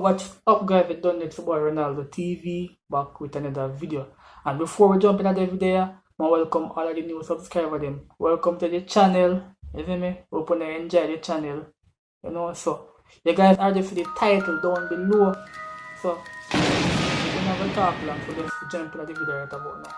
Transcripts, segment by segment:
what's up guys, it's done it's about Ronaldo TV back with another video. And before we jump into the video, I welcome all of the new subscribers them. Welcome to the channel, you see me? Hope you enjoy the channel. You know, so you guys are just the title down below. So we don't have a talk long, so let's jump into the video right about now.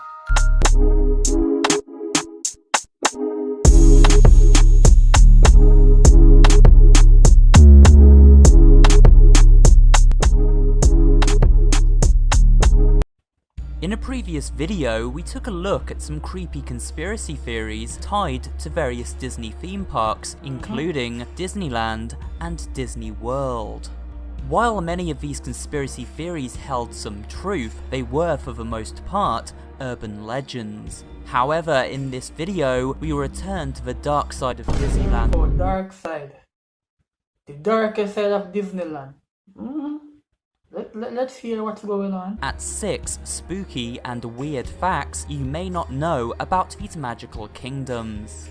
In a previous video, we took a look at some creepy conspiracy theories tied to various Disney theme parks, including Disneyland and Disney World. While many of these conspiracy theories held some truth, they were for the most part urban legends. However, in this video, we return to the dark side of Disneyland. Oh, dark side. The darkest side of Disneyland. Let's hear what's going on. At 6 spooky and weird facts you may not know about these magical kingdoms.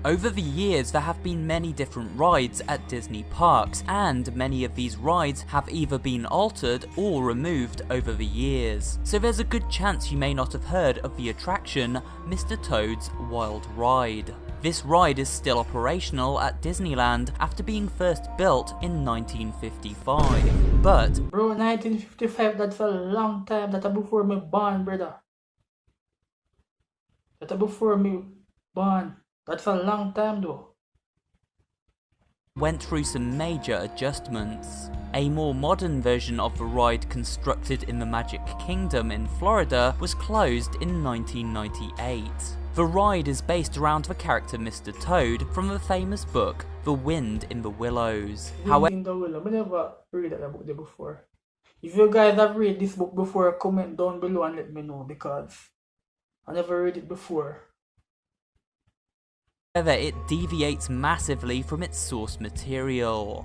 Over the years, there have been many different rides at Disney parks, and many of these rides have either been altered or removed over the years. So there's a good chance you may not have heard of the attraction Mr. Toad's Wild Ride. This ride is still operational at Disneyland after being first built in 1955. But bro, 1955, that's a long time. That's before me born, brother. That's before me born. That's a long time though. Went through some major adjustments. A more modern version of the ride constructed in the Magic Kingdom in Florida was closed in 1998. The ride is based around the character Mr. Toad from the famous book The Wind in the Willows. Wind in the Willows. I never read that book before. If you guys have read this book before, comment down below and let me know, because I never read it before. However, it deviates massively from its source material.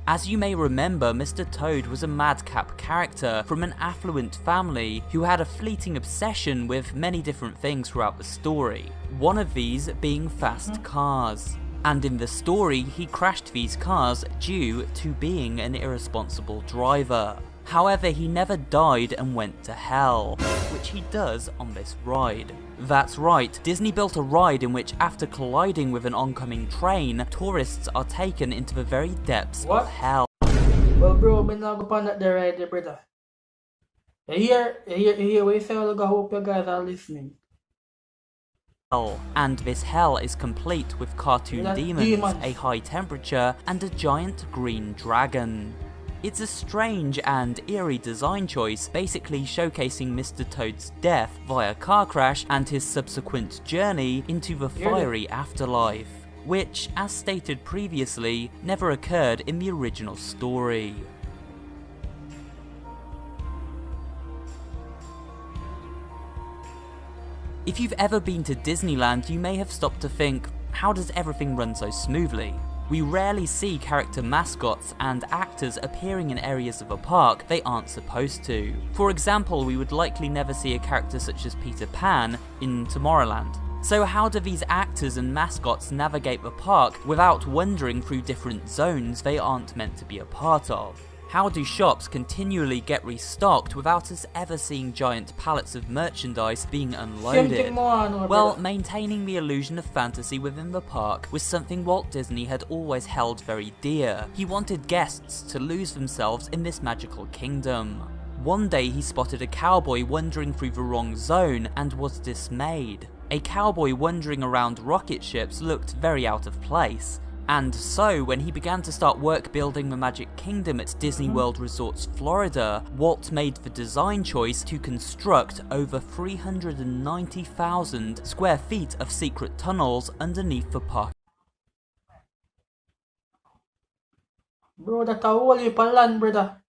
As you may remember, Mr. Toad was a madcap character from an affluent family who had a fleeting obsession with many different things throughout the story, one of these being fast cars. And in the story, he crashed these cars due to being an irresponsible driver. However, he never died and went to hell, which he does on this ride. That's right, Disney built a ride in which, after colliding with an oncoming train, tourists are taken into the very depths of hell. Well bro, I'm not going to that ride there, brother. You hear what you say? I hope you guys are listening. And this hell is complete with cartoon demons, a high temperature, and a giant green dragon. It's a strange and eerie design choice, basically showcasing Mr. Toad's death via car crash and his subsequent journey into the fiery afterlife, which, as stated previously, never occurred in the original story. If you've ever been to Disneyland, you may have stopped to think, how does everything run so smoothly? We rarely see character mascots and actors appearing in areas of a park they aren't supposed to. For example, we would likely never see a character such as Peter Pan in Tomorrowland. So how do these actors and mascots navigate the park without wandering through different zones they aren't meant to be a part of? How do shops continually get restocked without us ever seeing giant pallets of merchandise being unloaded? Well, maintaining the illusion of fantasy within the park was something Walt Disney had always held very dear. He wanted guests to lose themselves in this magical kingdom. One day he spotted a cowboy wandering through the wrong zone and was dismayed. A cowboy wandering around rocket ships looked very out of place. And so, when he began to start work building the Magic Kingdom at Disney World Resorts Florida, Walt made the design choice to construct over 390,000 square feet of secret tunnels underneath the park. Bro, that's a whole heap of land, brother.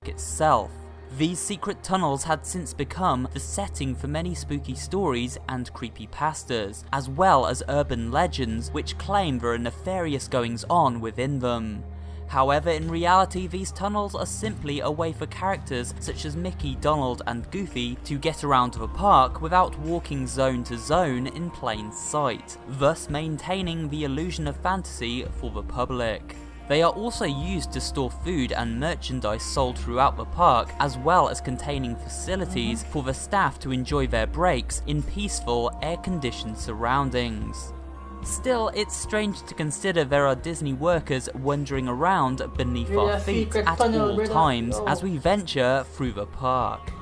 Itself. These secret tunnels had since become the setting for many spooky stories and creepypastas, as well as urban legends which claim there are nefarious goings-on within them. However, in reality, these tunnels are simply a way for characters such as Mickey, Donald, and Goofy to get around the park without walking zone to zone in plain sight, thus maintaining the illusion of fantasy for the public. They are also used to store food and merchandise sold throughout the park, as well as containing facilities for the staff to enjoy their breaks in peaceful, air-conditioned surroundings. Still, it's strange to consider there are Disney workers wandering around beneath our feet at all times as we venture through the park.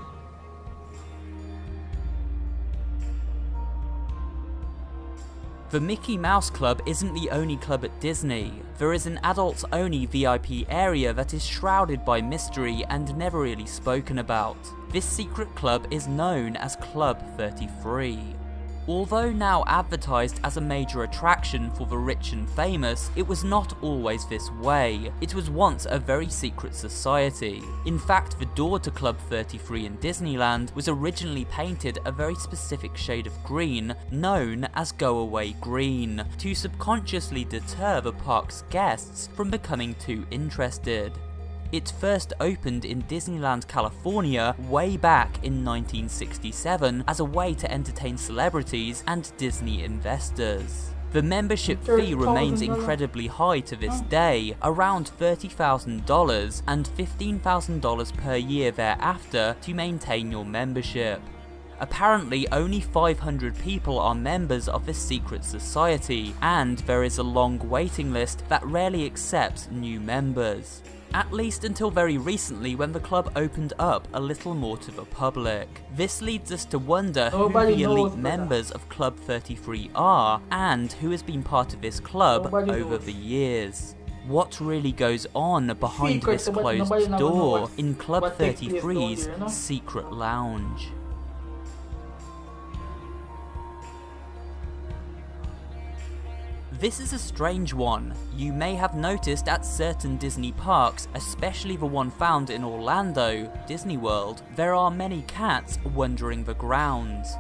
The Mickey Mouse Club isn't the only club at Disney. There is an adults-only VIP area that is shrouded by mystery and never really spoken about. This secret club is known as Club 33. Although now advertised as a major attraction for the rich and famous, it was not always this way. It was once a very secret society. In fact, the door to Club 33 in Disneyland was originally painted a very specific shade of green, known as Go Away Green, to subconsciously deter the park's guests from becoming too interested. It first opened in Disneyland, California way back in 1967 as a way to entertain celebrities and Disney investors. The membership fee remains incredibly high to this day, around $30,000 and $15,000 per year thereafter to maintain your membership. Apparently, only 500 people are members of this secret society, and there is a long waiting list that rarely accepts new members. At least until very recently, when the club opened up a little more to the public. This leads us to wonder who the elite members of Club 33 are, and who has been part of this club over the years. What really goes on behind this closed door in Club 33's secret lounge? This is a strange one. You may have noticed at certain Disney parks, especially the one found in Orlando, Disney World, there are many cats wandering the grounds.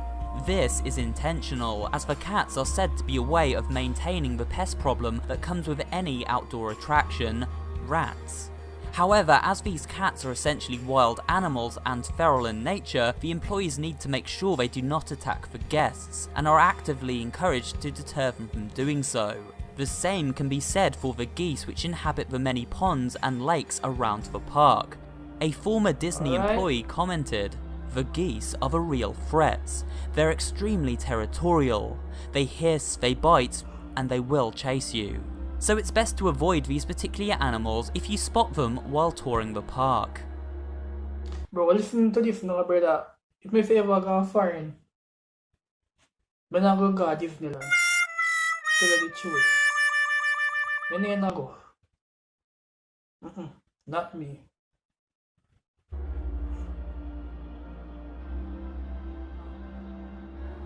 This is intentional, as the cats are said to be a way of maintaining the pest problem that comes with any outdoor attraction: rats. However, as these cats are essentially wild animals and feral in nature, the employees need to make sure they do not attack the guests, and are actively encouraged to deter them from doing so. The same can be said for the geese which inhabit the many ponds and lakes around the park. A former Disney employee commented, "The geese are the real threats. They're extremely territorial. They hiss, they bite, and they will chase you." So it's best to avoid these particular animals if you spot them while touring the park. Bro, listen to this now, brother. If me ever go foreign, when I go Disneyland, tell you the truth. When I go, not me.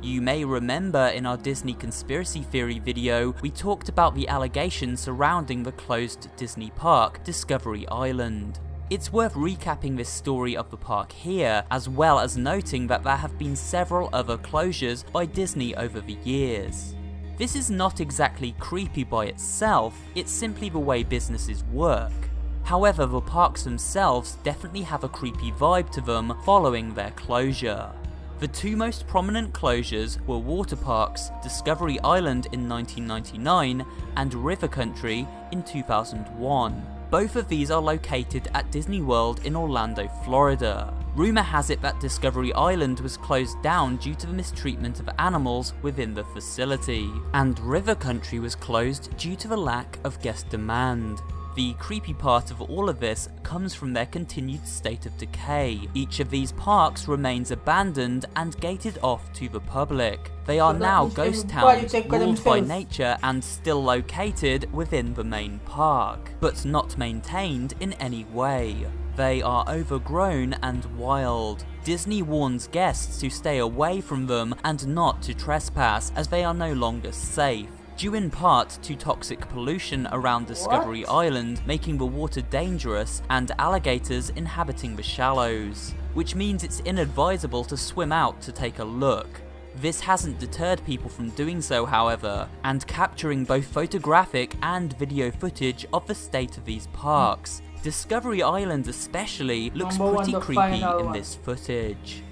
You may remember in our Disney conspiracy theory video, we talked about the allegations surrounding the closed Disney park, Discovery Island. It's worth recapping this story of the park here, as well as noting that there have been several other closures by Disney over the years. This is not exactly creepy by itself, it's simply the way businesses work. However, the parks themselves definitely have a creepy vibe to them following their closure. The two most prominent closures were water parks, Discovery Island in 1999 and River Country in 2001. Both of these are located at Disney World in Orlando, Florida. Rumour has it that Discovery Island was closed down due to the mistreatment of animals within the facility, and River Country was closed due to the lack of guest demand. The creepy part of all of this comes from their continued state of decay. Each of these parks remains abandoned and gated off to the public. They are now ghost towns ruled by nature and still located within the main park, but not maintained in any way. They are overgrown and wild. Disney warns guests to stay away from them and not to trespass, as they are no longer safe, due in part to toxic pollution around Discovery Island, making the water dangerous, and alligators inhabiting the shallows, which means it's inadvisable to swim out to take a look. This hasn't deterred people from doing so, however, and capturing both photographic and video footage of the state of these parks. Discovery Island especially looks pretty creepy in this footage.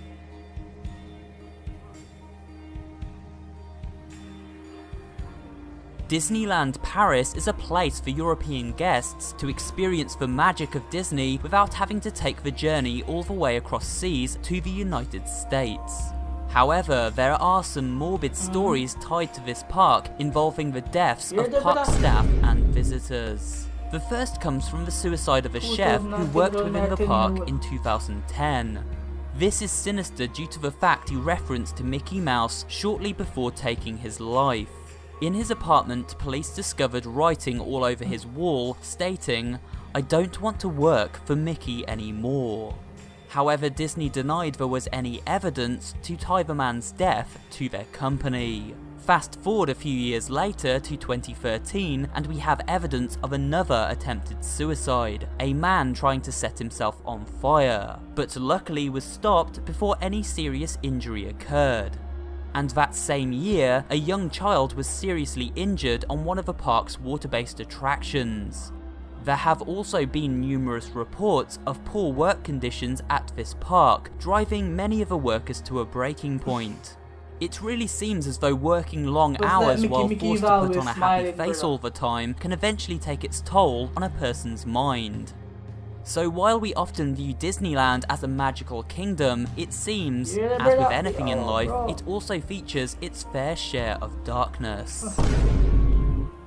Disneyland Paris is a place for European guests to experience the magic of Disney without having to take the journey all the way across seas to the United States. However, there are some morbid stories tied to this park involving the deaths of park staff and visitors. The first comes from the suicide of a chef who worked within the park in 2010. This is sinister due to the fact he referenced to Mickey Mouse shortly before taking his life. In his apartment, police discovered writing all over his wall stating, "I don't want to work for Mickey anymore." However, Disney denied there was any evidence to tie the man's death to their company. Fast forward a few years later to 2013 and we have evidence of another attempted suicide, a man trying to set himself on fire, but luckily was stopped before any serious injury occurred. And that same year, a young child was seriously injured on one of the park's water-based attractions. There have also been numerous reports of poor work conditions at this park, driving many of the workers to a breaking point. It really seems as though working long hours while forced to put on a happy face all the time can eventually take its toll on a person's mind. So while we often view Disneyland as a magical kingdom, it seems, as with anything in life, it also features its fair share of darkness.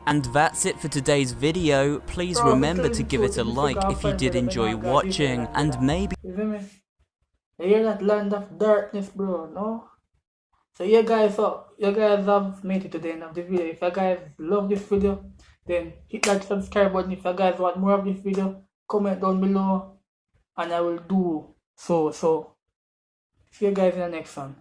And that's it for today's video. Please remember to give it a like if you did enjoy watching, and maybe... You hear that land of darkness, bro, no? So you guys have made it to the end of the video. If you guys love this video, then hit that subscribe button. If you guys want more of this video, comment down below and I will do so. See you guys in the next one.